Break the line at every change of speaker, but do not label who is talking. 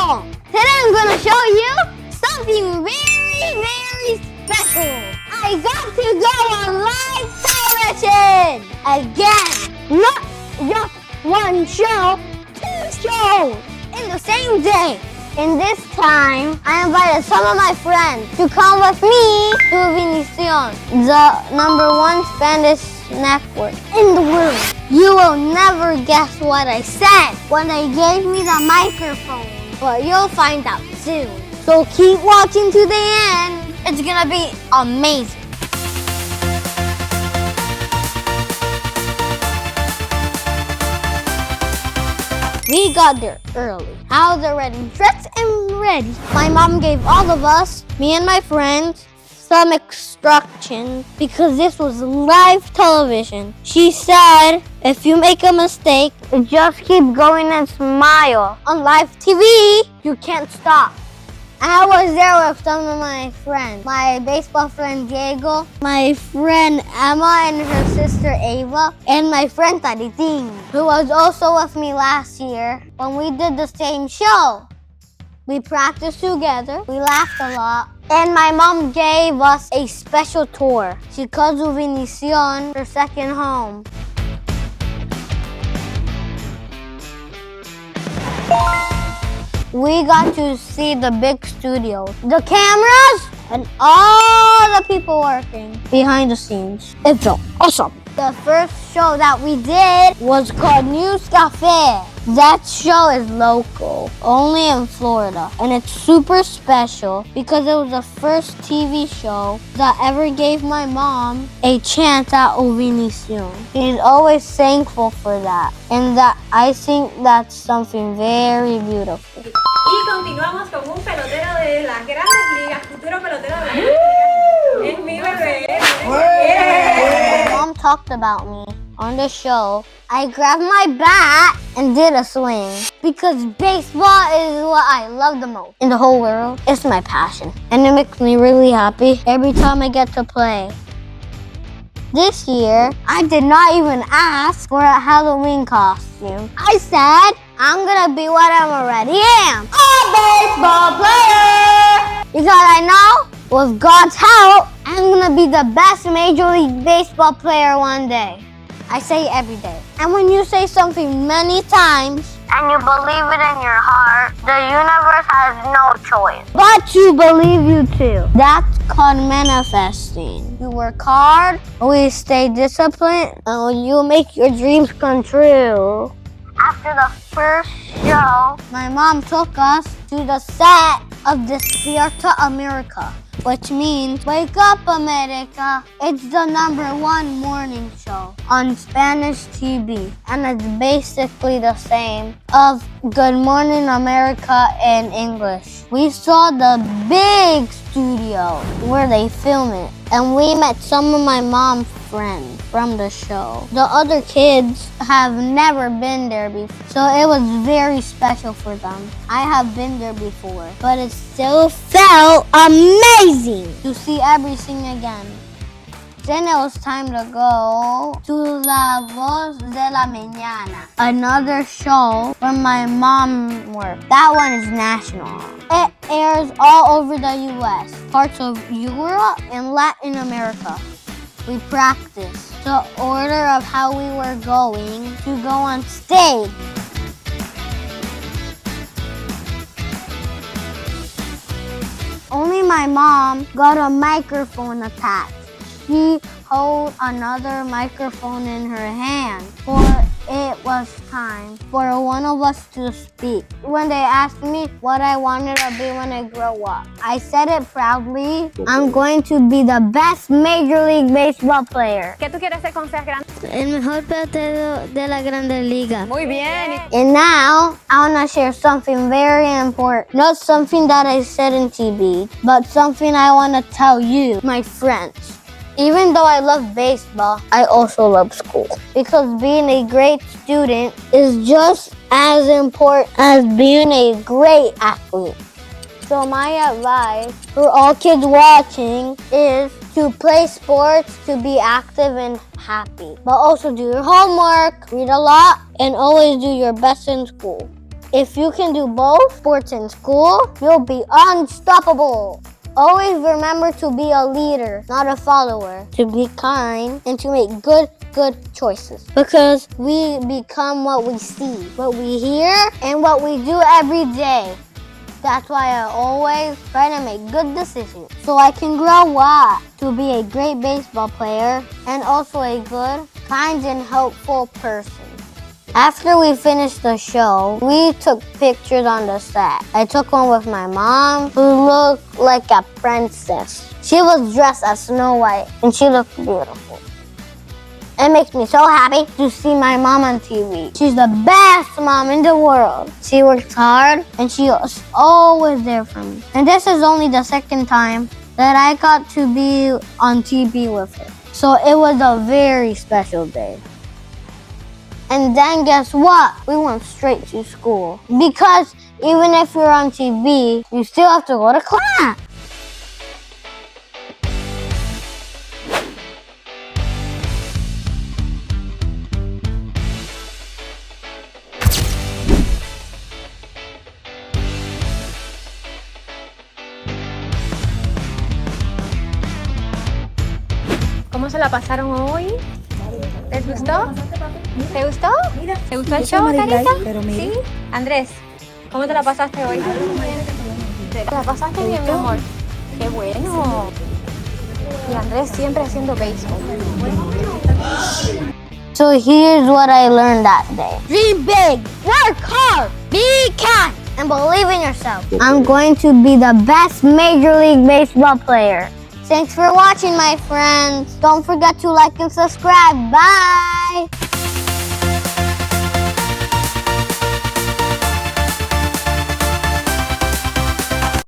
Univision. Today I'm gonna show you something very special. I got to go on live television again. Not just one show, 2 shows in the same day. And this time, I invited some of my friends to come with me to Univision, the #1 Spanish network in the world. You will never guess what I said when they gave me the microphone, but you'll find out soon. So keep watching to the end. It's gonna be amazing. We got there early. I was already dressed and ready. My mom gave all of us, me and my friends, some instructions because this was live television. She said, if you make a mistake, just keep going and smile. On live TV, you can't stop. I was there with some of my friends. My baseball friend Diego, my friend Emma and her sister Ava, and my friend Tariting, who was also with me last year when we did the same show. We practiced together, we laughed a lot, and my mom gave us a special tour. She calls Univision her second home. We got to see the big studios, the cameras, and all the people working behind the scenes. It felt awesome. The first show that we did was called Café. That show is local, only in Florida, and it's super special because it was the first TV show that ever gave my mom a chance at Univision. She's always thankful for that, and that I think that's something very beautiful.
Y continuamos con un pelotero de las grandes ligas, futuro pelotero de las grandes ligas. Es mi bebé.
My mom talked about me on the show. I grabbed my bat and did a swing because baseball is what I love the most in the whole world. It's my passion, and it makes me really happy every time I get to play. This year, I did not even ask for a Halloween costume. I said, I'm gonna be what I already am, a baseball player! Because I know, with God's help, I'm gonna be the best Major League Baseball player one day. I say it every day. And when you say something many times, and you believe it in your heart, the universe has no choice but to believe you too. That's called manifesting. You work hard, we stay disciplined, and you make your dreams come true. After the first show, my mom took us to the set of Despierta América, which means Wake Up America. It's the #1 morning show on Spanish TV, and it's basically the same of Good Morning America in English. We saw the big studio where they film it, and we met some of my mom's friends from the show. The other kids have never been there before, so it was very special for them. I have been there before, but it still felt amazing to see everything again. Then it was time to go to La Voz de la Mañana, another show where my mom worked. That one is national. It airs all over the US, parts of Europe and Latin America. We practiced the order of how we were going to go on stage. Only my mom got a microphone attached. She held another microphone in her hand, for it was time for one of us to speak. When they asked me what I wanted to be when I grow up, I said it proudly. I'm going to be the best Major League Baseball player.
¿Qué tú quieres ser cuando seas grande?
El mejor pelotero de la Grande Liga.
Muy bien.
And now, I want to share something very important. Not something that I said in TV, but something I want to tell you, my friends. Even though I love baseball, I also love school. Because being a great student is just as important as being a great athlete. So my advice for all kids watching is to play sports, to be active and happy. But also do your homework, read a lot, and always do your best in school. If you can do both sports and school, you'll be unstoppable. Always remember to be a leader, not a follower, to be kind, and to make good choices. Because we become what we see, what we hear, and what we do every day. That's why I always try to make good decisions so I can grow up to be a great baseball player and also a good, kind, and helpful person. After we finished the show, we took pictures on the set. I took one with my mom, who looked like a princess. She was dressed as Snow White, and she looked beautiful. It makes me so happy to see my mom on TV. She's the best mom in the world. She works hard, and she is always there for me. And this is only the second time that I got to be on TV with her. So it was a very special day. And then guess what? We went straight to school. Because even if you're on TV, you still have to go to class.
¿Cómo se la pasaron hoy? ¿Les gustó? ¿Te gustó? ¿Te gustó el show, Carita? ¿Sí? Andrés, ¿cómo te la pasaste hoy? ¿Te la pasaste bien, mi amor? ¡Qué bueno! Y Andrés siempre haciendo béisbol.
So here's what I learned that day. Dream big, work hard, be kind, and believe in yourself. I'm going to be the best Major League Baseball player. Thanks for watching, my friends. Don't forget to like and subscribe. Bye!